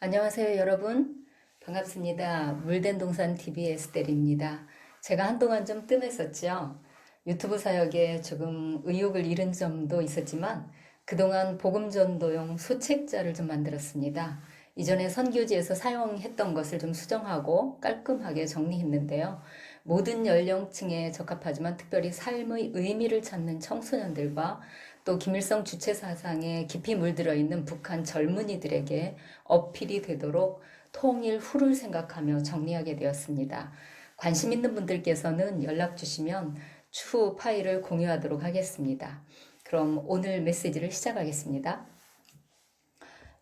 안녕하세요, 여러분. 반갑습니다. 물된 동산 TV의 에스텔입니다. 제가 한동안 좀 뜸했었죠. 유튜브 사역에 조금 의욕을 잃은 점도 있었지만 그동안 복음 전도용 소책자를 좀 만들었습니다. 이전에 선교지에서 사용했던 것을 좀 수정하고 깔끔하게 정리했는데요. 모든 연령층에 적합하지만 특별히 삶의 의미를 찾는 청소년들과 또 김일성 주체 사상에 깊이 물들어 있는 북한 젊은이들에게 어필이 되도록 통일 후를 생각하며 정리하게 되었습니다. 관심 있는 분들께서는 연락 주시면 추후 파일을 공유하도록 하겠습니다. 그럼 오늘 메시지를 시작하겠습니다.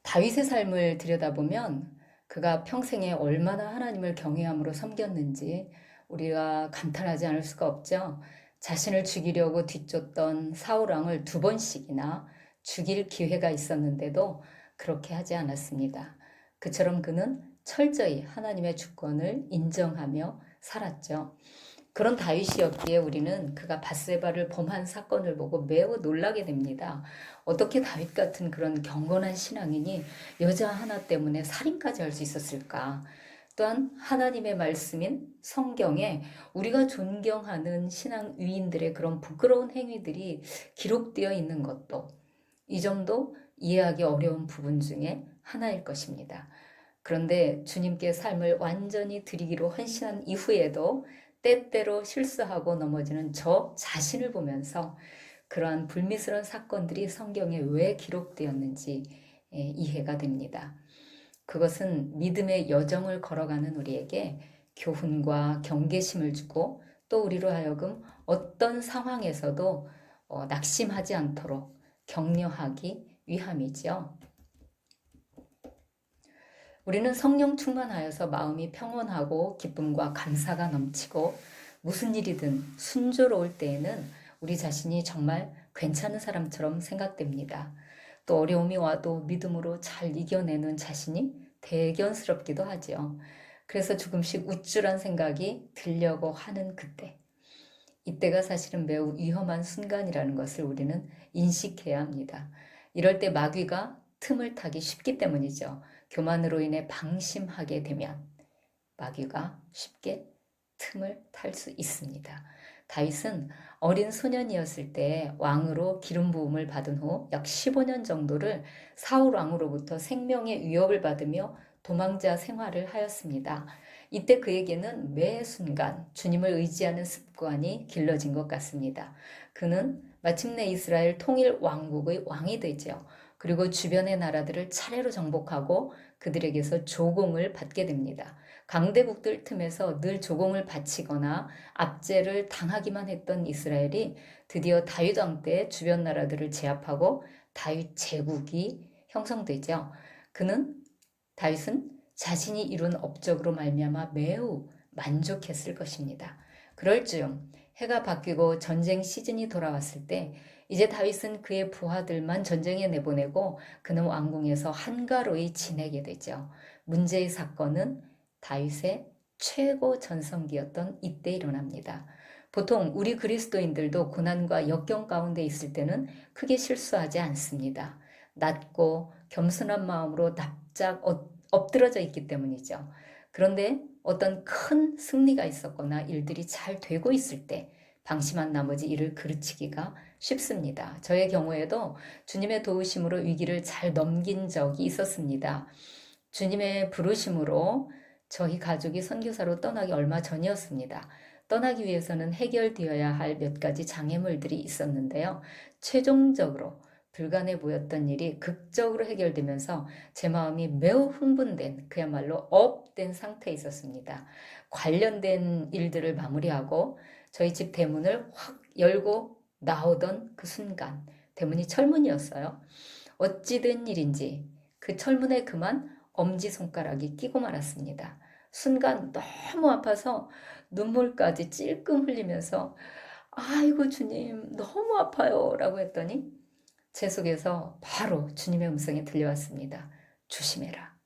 다윗의 삶을 들여다보면 그가 평생에 얼마나 하나님을 경외함으로 섬겼는지 우리가 감탄하지 않을 수가 없죠. 자신을 죽이려고 뒤쫓던 사울 왕을 2번씩이나 죽일 기회가 있었는데도 그렇게 하지 않았습니다. 그처럼 그는 철저히 하나님의 주권을 인정하며 살았죠. 그런 다윗이었기에 우리는 그가 밧세바를 범한 사건을 보고 매우 놀라게 됩니다. 어떻게 다윗 같은 그런 경건한 신앙인이 여자 하나 때문에 살인까지 할 수 있었을까? 또한 하나님의 말씀인 성경에 우리가 존경하는 신앙 위인들의 그런 부끄러운 행위들이 기록되어 있는 것도 이 점도 이해하기 어려운 부분 중에 하나일 것입니다. 그런데 주님께 삶을 완전히 드리기로 헌신한 이후에도 때때로 실수하고 넘어지는 저 자신을 보면서 그러한 불미스러운 사건들이 성경에 왜 기록되었는지 이해가 됩니다. 그것은 믿음의 여정을 걸어가는 우리에게 교훈과 경계심을 주고 또 우리로 하여금 어떤 상황에서도 낙심하지 않도록 격려하기 위함이죠. 우리는 성령 충만하여서 마음이 평온하고 기쁨과 감사가 넘치고 무슨 일이든 순조로울 때에는 우리 자신이 정말 괜찮은 사람처럼 생각됩니다. 또 어려움이 와도 믿음으로 잘 이겨내는 자신이 대견스럽기도 하죠. 그래서 조금씩 우쭐한 생각이 들려고 하는 그때. 이때가 사실은 매우 위험한 순간이라는 것을 우리는 인식해야 합니다. 이럴 때 마귀가 틈을 타기 쉽기 때문이죠. 교만으로 인해 방심하게 되면 마귀가 쉽게 틈을 탈 수 있습니다. 다윗은 어린 소년이었을 때 왕으로 기름 부음을 받은 후 약 15년 정도를 사울 왕으로부터 생명의 위협을 받으며 도망자 생활을 하였습니다. 이때 그에게는 매 순간 주님을 의지하는 습관이 길러진 것 같습니다. 그는 마침내 이스라엘 통일 왕국의 왕이 되죠. 그리고 주변의 나라들을 차례로 정복하고 그들에게서 조공을 받게 됩니다. 강대국들 틈에서 늘 조공을 바치거나 압제를 당하기만 했던 이스라엘이 드디어 다윗 왕 때 주변 나라들을 제압하고 다윗 제국이 형성되죠. 다윗은 자신이 이룬 업적으로 말미암아 매우 만족했을 것입니다. 그럴 즈음 해가 바뀌고 전쟁 시즌이 돌아왔을 때 이제 다윗은 그의 부하들만 전쟁에 내보내고 그는 왕궁에서 한가로이 지내게 되죠. 문제의 사건은 다윗의 최고 전성기였던 이때 일어납니다. 보통 우리 그리스도인들도 고난과 역경 가운데 있을 때는 크게 실수하지 않습니다. 낮고 겸손한 마음으로 납작 엎드러져 있기 때문이죠. 그런데 어떤 큰 승리가 있었거나 일들이 잘 되고 있을 때 방심한 나머지 일을 그르치기가 쉽습니다. 저의 경우에도 주님의 도우심으로 위기를 잘 넘긴 적이 있었습니다. 주님의 부르심으로 저희 가족이 선교사로 떠나기 얼마 전이었습니다. 떠나기 위해서는 해결되어야 할 몇 가지 장애물들이 있었는데요. 최종적으로 불가능해 보였던 일이 극적으로 해결되면서 제 마음이 매우 흥분된 그야말로 업된 상태에 있었습니다. 관련된 일들을 마무리하고 저희 집 대문을 확 열고 나오던 그 순간, 대문이 철문이었어요. 어찌된 일인지 그 철문에 그만 엄지손가락이 끼고 말았습니다. 순간 너무 아파서 눈물까지 찔끔 흘리면서 아이고 주님 너무 아파요 라고 했더니 제 속에서 바로 주님의 음성이 들려왔습니다. 조심해라.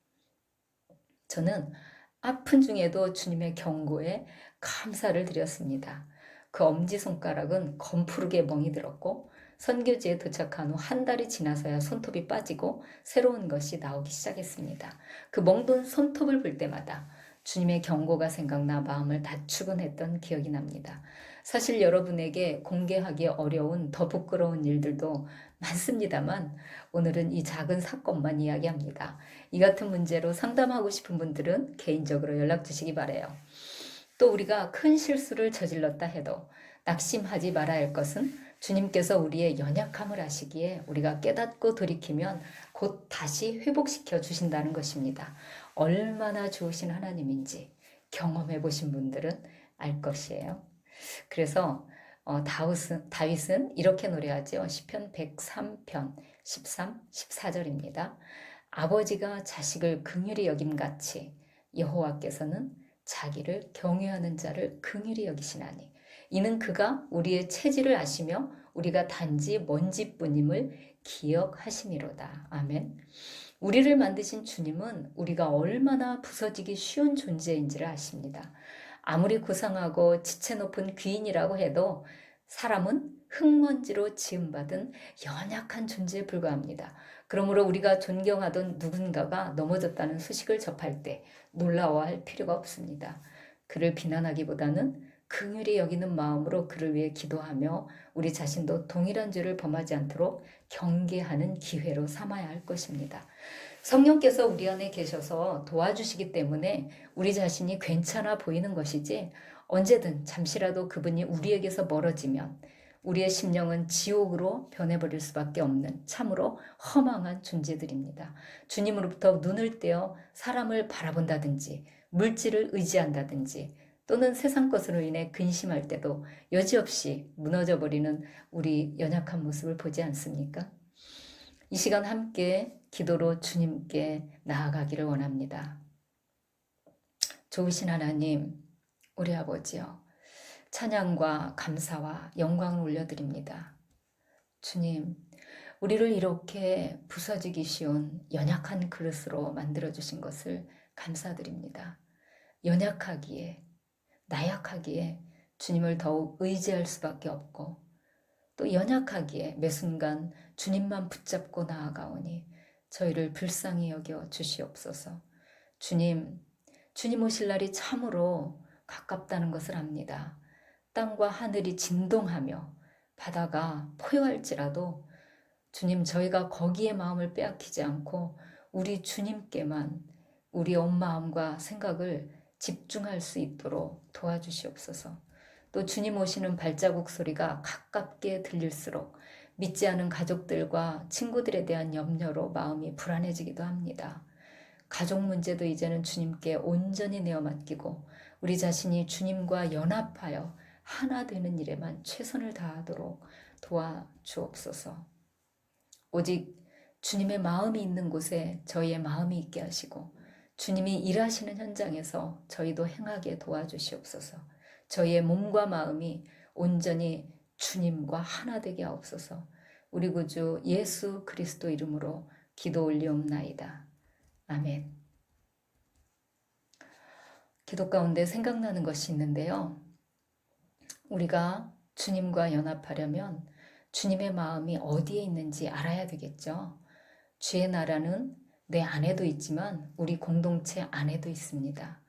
저는 아픈 중에도 주님의 경고에 감사를 드렸습니다. 그 엄지손가락은 검푸르게 멍이 들었고 선교지에 도착한 후 한 달이 지나서야 손톱이 빠지고 새로운 것이 나오기 시작했습니다. 그 멍든 손톱을 볼 때마다 주님의 경고가 생각나 마음을 다투곤 했던 기억이 납니다. 사실 여러분에게 공개하기 어려운 더 부끄러운 일들도 많습니다만 오늘은 이 작은 사건만 이야기합니다. 이 같은 문제로 상담하고 싶은 분들은 개인적으로 연락 주시기 바라요. 또 우리가 큰 실수를 저질렀다 해도 낙심하지 말아야 할 것은 주님께서 우리의 연약함을 아시기에 우리가 깨닫고 돌이키면 곧 다시 회복시켜 주신다는 것입니다. 얼마나 좋으신 하나님인지 경험해 보신 분들은 알 것이에요. 그래서 다윗은 이렇게 노래하죠. 시편 103편 13, 14절입니다. 아버지가 자식을 긍휼히 여김같이 여호와께서는 자기를 경외하는 자를 긍휼히 여기시나니 이는 그가 우리의 체질을 아시며 우리가 단지 먼지뿐임을 기억하심이로다. 아멘. 우리를 만드신 주님은 우리가 얼마나 부서지기 쉬운 존재인지를 아십니다. 아무리 고상하고 지체 높은 귀인이라고 해도 사람은 흙먼지로 지음받은 연약한 존재에 불과합니다. 그러므로 우리가 존경하던 누군가가 넘어졌다는 소식을 접할 때 놀라워할 필요가 없습니다. 그를 비난하기보다는 긍휼히 여기는 마음으로 그를 위해 기도하며 우리 자신도 동일한 죄를 범하지 않도록 경계하는 기회로 삼아야 할 것입니다. 성령께서 우리 안에 계셔서 도와주시기 때문에 우리 자신이 괜찮아 보이는 것이지 언제든 잠시라도 그분이 우리에게서 멀어지면 우리의 심령은 지옥으로 변해버릴 수밖에 없는 참으로 허망한 존재들입니다. 주님으로부터 눈을 떼어 사람을 바라본다든지 물질을 의지한다든지 또는 세상 것으로 인해 근심할 때도 여지없이 무너져버리는 우리 연약한 모습을 보지 않습니까? 이 시간 함께 기도로 주님께 나아가기를 원합니다. 좋으신 하나님, 우리 아버지요, 찬양과 감사와 영광을 올려드립니다. 주님, 우리를 이렇게 부서지기 쉬운 연약한 그릇으로 만들어주신 것을 감사드립니다. 연약하기에, 나약하기에 주님을 더욱 의지할 수밖에 없고 또 연약하기에 매 순간 주님만 붙잡고 나아가오니 저희를 불쌍히 여겨 주시옵소서. 주님 오실 날이 참으로 가깝다는 것을 압니다. 땅과 하늘이 진동하며 바다가 포효할지라도 주님, 저희가 거기에 마음을 빼앗기지 않고 우리 주님께만 우리 온 마음과 생각을 집중할 수 있도록 도와주시옵소서. 또 주님 오시는 발자국 소리가 가깝게 들릴수록 믿지 않은 가족들과 친구들에 대한 염려로 마음이 불안해지기도 합니다. 가족 문제도 이제는 주님께 온전히 내어 맡기고 우리 자신이 주님과 연합하여 하나 되는 일에만 최선을 다하도록 도와주옵소서. 오직 주님의 마음이 있는 곳에 저희의 마음이 있게 하시고 주님이 일하시는 현장에서 저희도 행하게 도와주시옵소서. 저희의 몸과 마음이 온전히 주님과 하나 되게 하옵소서. 우리 구주 예수 그리스도 이름으로 기도 올리옵나이다. 아멘. 기도 가운데 생각나는 것이 있는데요. 우리가 주님과 연합하려면 주님의 마음이 어디에 있는지 알아야 되겠죠. 주의 나라는 내 안에도 있지만 우리 공동체 안에도 있습니다.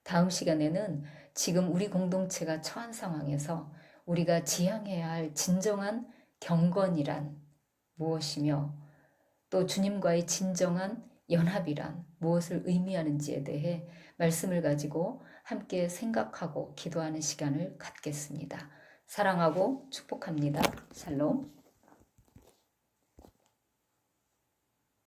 다음 시간에는 지금 우리 공동체가 처한 상황에서 우리가 지향해야 할 진정한 경건이란 무엇이며 또 주님과의 진정한 연합이란 무엇을 의미하는지에 대해 말씀을 가지고 함께 생각하고 기도하는 시간을 갖겠습니다. 사랑하고 축복합니다. 샬롬.